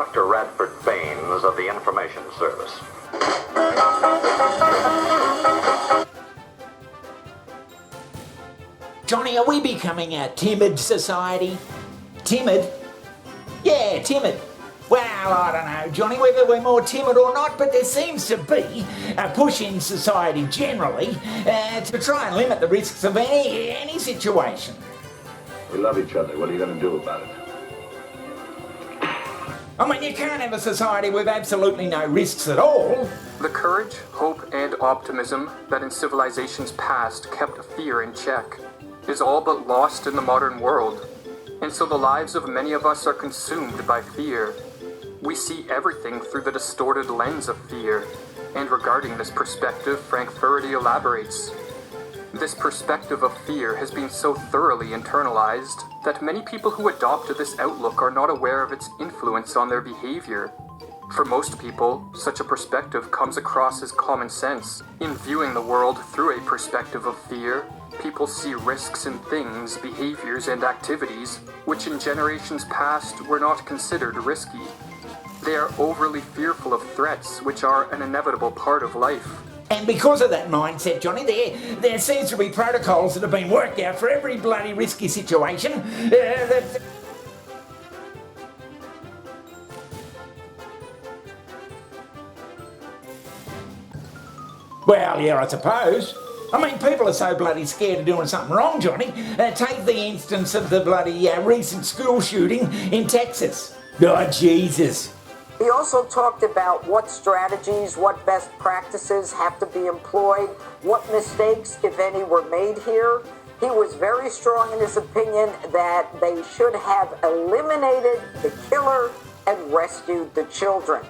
Dr. Radford Baines of the Information Service. Johnny, are we becoming a timid society? Timid? Yeah, timid. Well, I don't know, Johnny, whether we're more timid or not, but there seems to be a push in society generally to try and limit the risks of any situation. We love each other. What are you going to do about it? I mean, you can't have a society with absolutely no risks at all. The courage, hope, and optimism that in civilizations past kept fear in check is all but lost in the modern world. And so the lives of many of us are consumed by fear. We see everything through the distorted lens of fear. And regarding this perspective, Frank Furedy elaborates. This perspective of fear has been so thoroughly internalized that many people who adopt this outlook are not aware of its influence on their behavior. For most people, such a perspective comes across as common sense. In viewing the world through a perspective of fear, people see risks in things, behaviors, and activities which in generations past were not considered risky. They are overly fearful of threats which are an inevitable part of life. And because of that mindset, Johnny, there seems to be protocols that have been worked out for every bloody risky situation. Well, yeah, I suppose. I mean, people are so bloody scared of doing something wrong, Johnny. Take the instance of the bloody recent school shooting in Texas. Oh, Jesus. He also talked about what strategies, what best practices have to be employed, what mistakes, if any, were made here. He was very strong in his opinion that they should have eliminated the killer and rescued the children.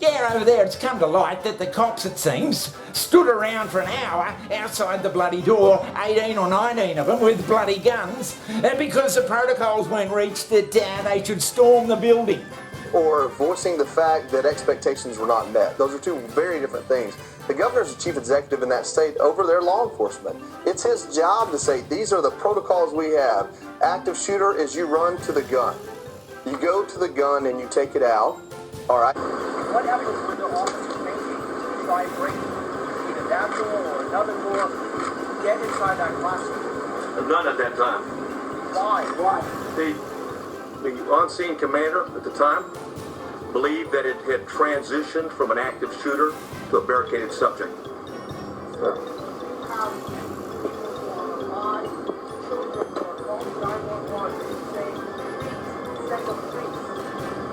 Yeah, over there it's come to light that the cops, it seems, stood around for an hour outside the bloody door, 18 or 19 of them with bloody guns, because the protocols weren't reached that they should storm the building. Or voicing the fact that expectations were not met. Those are two very different things. The governor's the chief executive in that state over their law enforcement. It's his job to say, these are the protocols we have. Active shooter is you run to the gun. You go to the gun and you take it out. All right. What happens when the officer thinking try and break either that door or another door, get inside that classroom? None at that time. Why? The on-scene commander at the time believed that it had transitioned from an active shooter to a barricaded subject.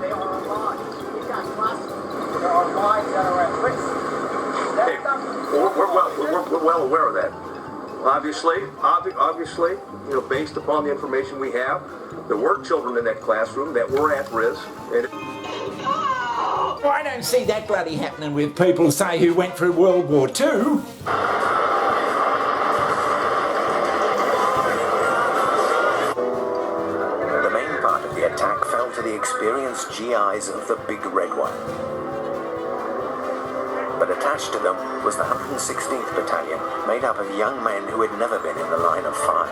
They are alive. There are lives that are at risk. We're well aware of that. Obviously, based upon the information we have, there were children in that classroom that were at risk. I don't see that bloody happening with people, say, who went through World War II. The main part of the attack fell to the experienced GIs of the Big Red One. But attached to them was the 116th Battalion, made up of young men who had never been in the line of fire.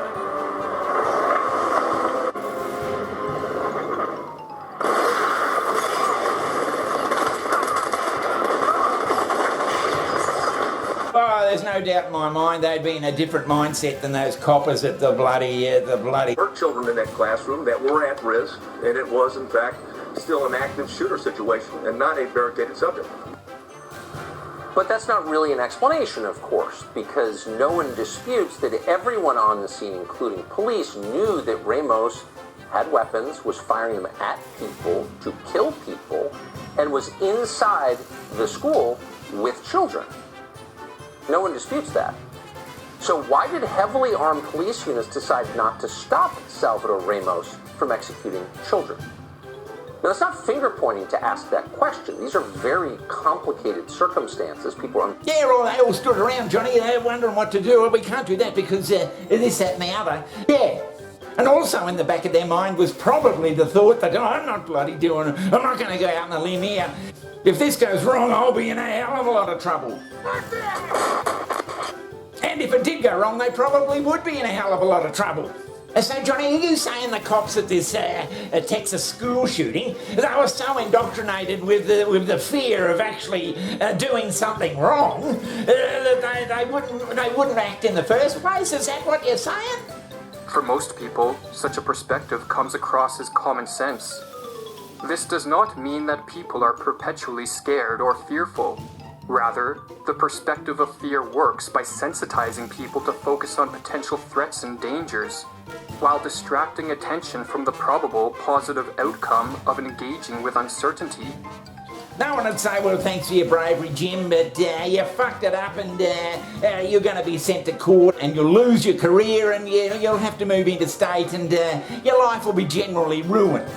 Oh, there's no doubt in my mind they'd be in a different mindset than those coppers at the bloody... There were children in that classroom that were at risk, and it was, in fact, still an active shooter situation and not a barricaded subject. But that's not really an explanation, of course, because no one disputes that everyone on the scene, including police, knew that Ramos had weapons, was firing them at people to kill people, and was inside the school with children. No one disputes that. So why did heavily armed police units decide not to stop Salvador Ramos from executing children? Now, it's not finger-pointing to ask that question. These are very complicated circumstances. People are... Yeah, well, they all stood around, Johnny, they're wondering what to do. Well, we can't do that because this, that, and the other. Yeah. And also in the back of their mind was probably the thought that, I'm not bloody doing it. I'm not going to go out on a limb here. If this goes wrong, I'll be in a hell of a lot of trouble. And if it did go wrong, they probably would be in a hell of a lot of trouble. So, Johnny, are you saying the cops at this Texas school shooting, they were so indoctrinated with the fear of actually doing something wrong that they wouldn't act in the first place? Is that what you're saying? For most people, such a perspective comes across as common sense. This does not mean that people are perpetually scared or fearful. Rather, the perspective of fear works by sensitizing people to focus on potential threats and dangers, while distracting attention from the probable positive outcome of engaging with uncertainty. No one would say, well, thanks for your bravery, Jim, but you fucked it up and you're going to be sent to court and you'll lose your career and you'll have to move interstate and your life will be generally ruined.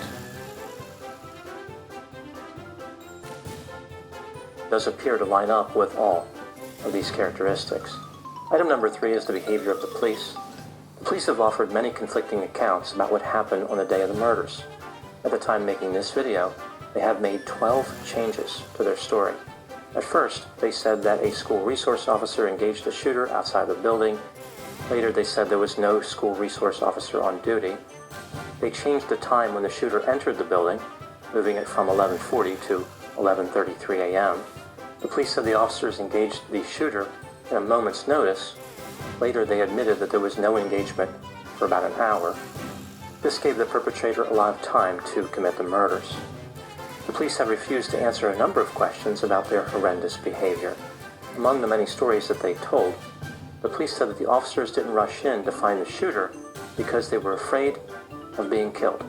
Does appear to line up with all of these characteristics. Item number 3 is the behavior of the police. The police have offered many conflicting accounts about what happened on the day of the murders. At the time making this video, they have made 12 changes to their story. At first, they said that a school resource officer engaged the shooter outside the building. Later, they said there was no school resource officer on duty. They changed the time when the shooter entered the building, moving it from 11:40 to 11:33 a.m. The police said the officers engaged the shooter in a moment's notice. Later, they admitted that there was no engagement for about an hour. This gave the perpetrator a lot of time to commit the murders. The police have refused to answer a number of questions about their horrendous behavior. Among the many stories that they told, the police said that the officers didn't rush in to find the shooter because they were afraid of being killed.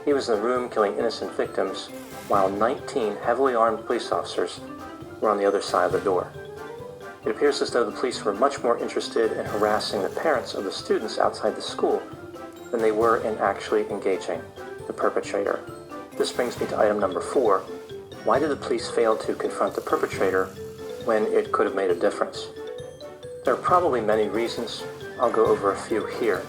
He was in the room killing innocent victims, while 19 heavily armed police officers were on the other side of the door. It appears as though the police were much more interested in harassing the parents of the students outside the school than they were in actually engaging the perpetrator. This brings me to item number 4. Why did the police fail to confront the perpetrator when it could have made a difference? There are probably many reasons. I'll go over a few here.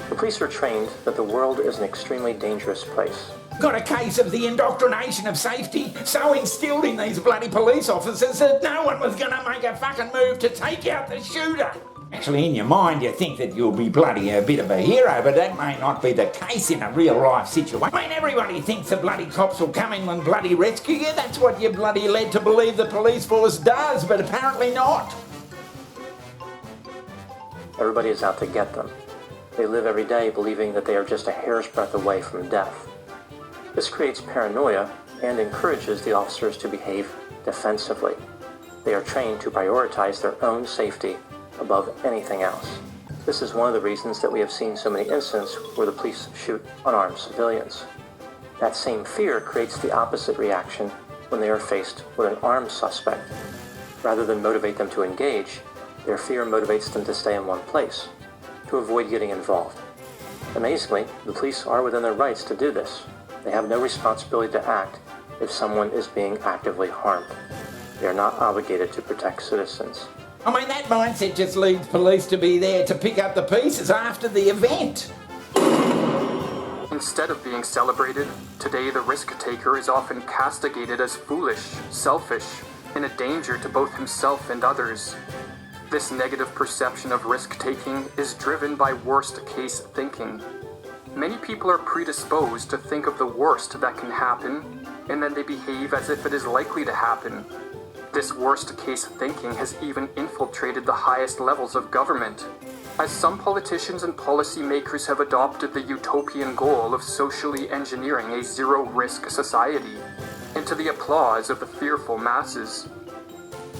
The police are trained that the world is an extremely dangerous place. Got a case of the indoctrination of safety so instilled in these bloody police officers that no one was going to make a fucking move to take out the shooter. Actually, in your mind, you think that you'll be bloody a bit of a hero, but that may not be the case in a real-life situation. I mean, everybody thinks the bloody cops will come in and bloody rescue you. That's what you're bloody led to believe the police force does, but apparently not. Everybody is out to get them. They live every day believing that they are just a hair's breadth away from death. This creates paranoia and encourages the officers to behave defensively. They are trained to prioritize their own safety above anything else. This is one of the reasons that we have seen so many incidents where the police shoot unarmed civilians. That same fear creates the opposite reaction when they are faced with an armed suspect. Rather than motivate them to engage, their fear motivates them to stay in one place, to avoid getting involved. Amazingly, the police are within their rights to do this. They have no responsibility to act if someone is being actively harmed. They are not obligated to protect citizens. I mean, that mindset just leads police to be there to pick up the pieces after the event. Instead of being celebrated, today the risk-taker is often castigated as foolish, selfish, and a danger to both himself and others. This negative perception of risk-taking is driven by worst-case thinking. Many people are predisposed to think of the worst that can happen, and then they behave as if it is likely to happen. This worst-case thinking has even infiltrated the highest levels of government, as some politicians and policymakers have adopted the utopian goal of socially engineering a zero-risk society, and to the applause of the fearful masses.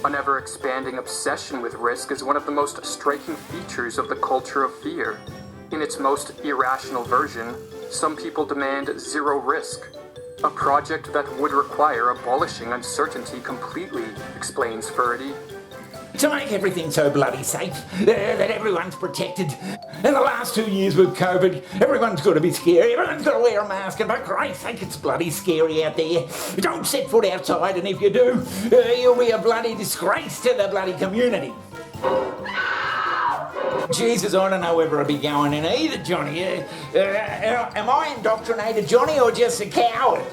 An ever-expanding obsession with risk is one of the most striking features of the culture of fear. In its most irrational version, some people demand zero risk, a project that would require abolishing uncertainty completely, explains Furdy. To make everything so bloody safe, that everyone's protected. In the last 2 years with COVID, everyone's got to be scary, everyone's got to wear a mask, and for Christ's sake, it's bloody scary out there. Don't set foot outside, and if you do, you'll be a bloody disgrace to the bloody community. Jesus, I don't know whether I'll be going in either, Johnny. Am I indoctrinated, Johnny, or just a coward?